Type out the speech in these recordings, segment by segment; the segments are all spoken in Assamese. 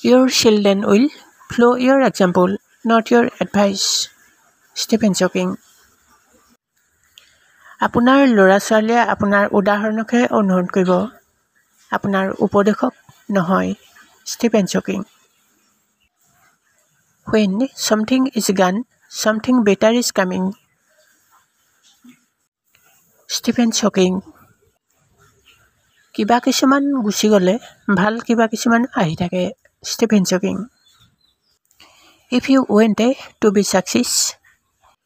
Your children will follow your example, not your advice. Stephen Hawking. আপোনাৰ ল'ৰা-ছোৱালীয়ে আপোনাৰ উদাহৰণকে অনুসৰণ কৰিব, আপোনাৰ উপদেশক নহয়। Stephen Hawking. When something is gone, something better is coming. Stephen Hawking. কিবা কিছুমান গুচি গ'লে ভাল কিবা কিছুমান আহি থাকে। Stephen Hawking. If you want to be success,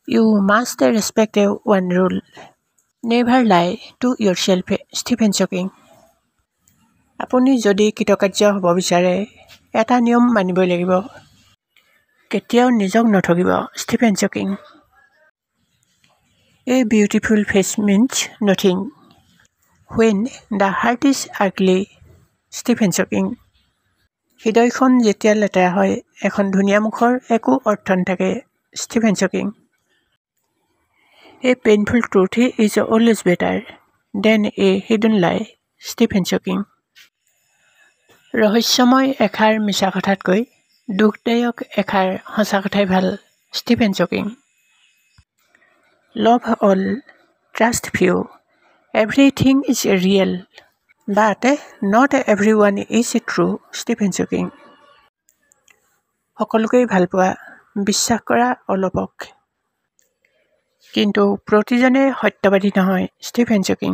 you must respect one rule. Never lie to yourself. Stephen Hawking. আপুনি যদি কৃতকাৰ্য হ'ব বিচাৰে এটা নিয়ম মানিবই লাগিব, কেতিয়াও নিজক নঠগিব। Stephen Hawking. A beautiful face means nothing when the heart is ugly. Stephen Hawking. হৃদয়খন যেতিয়া লেতেৰা হয় এখন ধুনীয়া মুখৰ একো অৰ্থ নাথাকে। Stephen Hawking. A painful truth is always better than a hidden lie. Stephen Hawking. ৰহস্যময় এষাৰ মিছা কথাতকৈ দুখদায়ক এষাৰ সঁচা কথাই ভাল। Stephen Hawking. Love all, trust few. Everything is real, but not everyone is true. Stephen Hawking. সকলোকেই ভাল পোৱা, বিশ্বাস কৰা অলপক, কিন্তু প্ৰতিজনে সত্যবাদী নহয়। Stephen Hawking.